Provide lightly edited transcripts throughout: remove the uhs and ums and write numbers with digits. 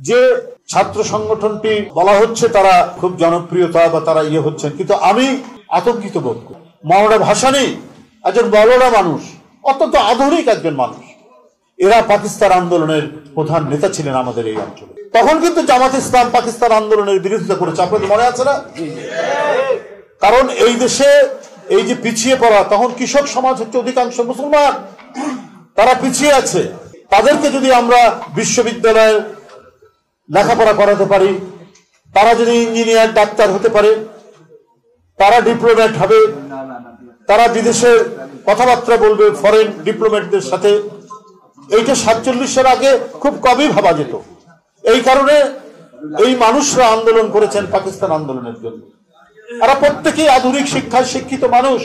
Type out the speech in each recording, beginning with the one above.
যে ছাত্র সংগঠনটি বলা হচ্ছে তারা খুব জনপ্রিয়তা বা তারা হচ্ছেন, কিন্তু আমি আতঙ্কিত বোধ করি। মাওলানা ভাসানী একজন বড়রা মানুষ, অত্যন্ত আধুনিক একজন মানুষ। এরা পাকিস্তান আন্দোলনের প্রধান নেতা ছিলেন আমাদের এই অঞ্চলে। তখন কিন্তু জামাত ইসলাম পাকিস্তান আন্দোলনের বিরোধিতা করেছে, আপনাদের মনে আছে না? কারণ এই দেশে এই যে পিছিয়ে পড়া, তখন কৃষক সমাজ হচ্ছে অধিকাংশ মুসলমান, তারা পিছিয়ে আছে। তাদেরকে যদি আমরা বিশ্ববিদ্যালয়ে লেখাপড়া করাতে পারি, তারা যদি ইঞ্জিনিয়ার ডাক্তার হতে পারে, তারা ডিপ্লোমেট হবে, তারা বিদেশের কথাবার্তা বলবে ফরেন ডিপ্লোমেটদের সাথে, এইটা 47-এর আগে খুব কমই ভাবা যেত। এই কারণে এই মানুষরা আন্দোলন করেছেন পাকিস্তান আন্দোলনের জন্য। এরা প্রত্যেকেই আধুনিক শিক্ষায় শিক্ষিত মানুষ।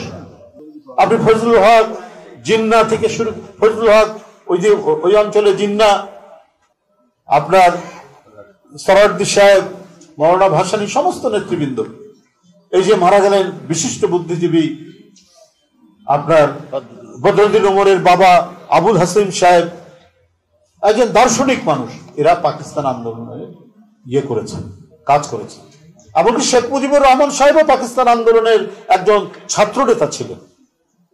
আপনি ফজলুল হক জিন্না থেকে শুরু, ফজলুল হক ওই অঞ্চলে জিন্না, আপনার সরার্দি সাহেব, মাওলানা ভাসানী, সমস্ত নেতৃবৃন্দ, এই যে মারা গেলেন বিশিষ্ট বুদ্ধিজীবী আপনার বদরুদ্দিন ওমরের বাবা আবুল হাসিম সাহেব, একজন দার্শনিক মানুষ, এরা পাকিস্তান আন্দোলনে করেছেন, কাজ করেছেন। এমনকি শেখ মুজিবুর রহমান সাহেবও পাকিস্তান আন্দোলনের একজন ছাত্র নেতা ছিলেন।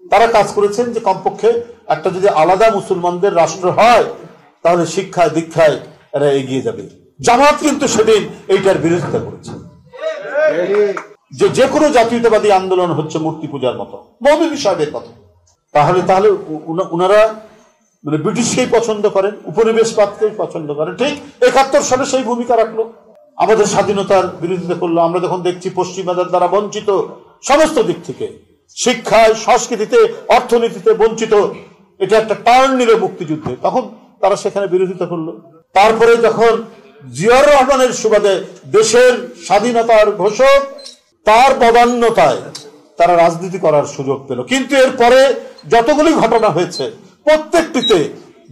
তারা কাজ করেছেন যে কমপক্ষে একটা যদি আলাদা মুসলমানদের রাষ্ট্র হয় তাহলে শিক্ষায় দীক্ষায় এরা এগিয়ে যাবে। জামাত কিন্তু সেদিন এইটার বিরোধিতা করেছে, যে কোনো জাতীয়তাবাদী আন্দোলন হচ্ছে মূর্তি পূজার মতো, মৌদুদী সাহেবের কথা। তাহলে উনারা মানে ব্রিটিশকেই পছন্দ করেন, উপনিবেশবাদকেই পছন্দ করেন। ঠিক 71 সালে সেই ভূমিকা রাখলো, আমাদের স্বাধীনতার বিরোধিতা করলো। আমরা যখন দেখছি পশ্চিমাদের দ্বারা বঞ্চিত, সমস্ত দিক থেকে, শিক্ষায়, সংস্কৃতিতে, অর্থনীতিতে বঞ্চিত, এটা একটা টার্ন নিল মুক্তিযুদ্ধে, তখন তারা সেখানে বিরোধিতা করলো। তারপরে যখন জিয়াউর রহমানের সুবাদে দেশের স্বাধীনতার ঘোষক, তার বদান্যতায় তারা রাজনীতি করার সুযোগ পেল। কিন্তু এরপরে যতগুলি ঘটনা হয়েছে প্রত্যেকটিতে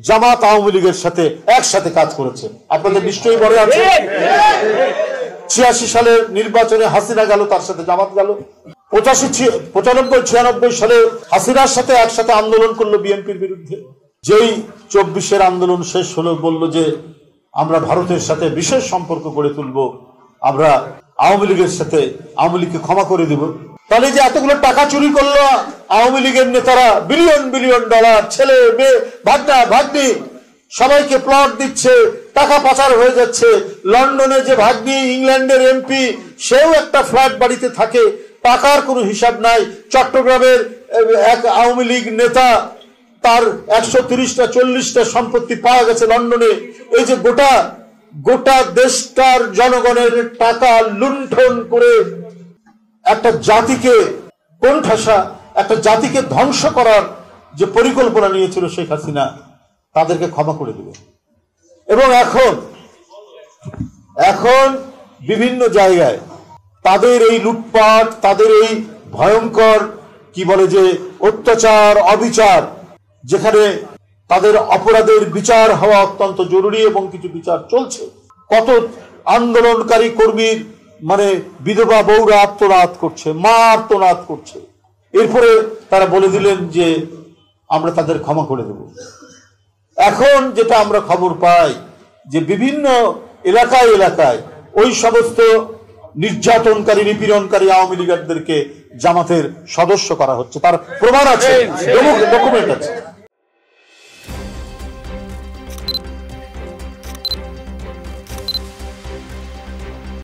জামাত আওয়ামী লীগের সাথে একসাথে কাজ করেছে। আপনাদের নিশ্চয়ই মনে আছে 86 সালের নির্বাচনে হাসিনা গেল, তার সাথে জামাত গেল। 85, 95, 96 সালে হাসিনার সাথে একসাথে আন্দোলন করলো বিএনপির বিরুদ্ধে। যেই 24-এর আন্দোলন শেষ হলো, বলল যে আমরা ভারতের সাথে বিশেষ সম্পর্ক গড়ে তুলবো, আমরা আওয়ামী লীগের সাথে, আওয়ামী লীগকে ক্ষমা করে দিব। তাহলে যে এতগুলো টাকা চুরি করলো আওয়ামী লীগের নেতারা, বিলিয়ন বিলিয়ন ডলার, ছেলে মেয়ে ভাগনা ভাগ্নি সবাইকে প্লট দিচ্ছে, টাকা পাচার হয়ে যাচ্ছে। লন্ডনে যে ভাগ্নি, ইংল্যান্ডের এমপি, সেও একটা ফ্ল্যাট বাড়িতে থাকে, টাকার কোনো হিসাব নাই। চট্টগ্রামের এক আওয়ামী লীগ নেতা, তার 130টা 40টা সম্পত্তি পাওয়া গেছে লন্ডনে। এই যে গোটা দেশটার জনগণের টাকা লুণ্ঠন করে একটা জাতিকে কোণঠাসা, একটা জাতিকে ধ্বংস করার যে পরিকল্পনা নিয়েছিল শেখ হাসিনা, তাদেরকে ক্ষমা করে দেবে। এবং এখন বিভিন্ন জায়গায় তাদের এই লুটপাট, তাদের এই ভয়ঙ্কর কি বলে যে অত্যাচার, অবিচার, যেখানে তাদের অপরাধের বিচার হওয়া অত্যন্ত জরুরি এবং কিছু বিচার চলছে। কত আন্দোলনকারী কর্মীর মানে বিধবা বউরা আত্মনাদ করছে, মা আত্মনাদ করছে। এরপরে তারা বলে দিলেন যে আমরা তাদের ক্ষমা করে দেব। এখন যেটা আমরা খবর পাই যে বিভিন্ন এলাকায় ওই সমস্ত নির্যাতনকারী, নিপীড়নকারী আওয়ামী লীগারদেরকে জামাতের সদস্য করা হচ্ছে, তার প্রমাণ আছে, ডকুমেন্ট আছে।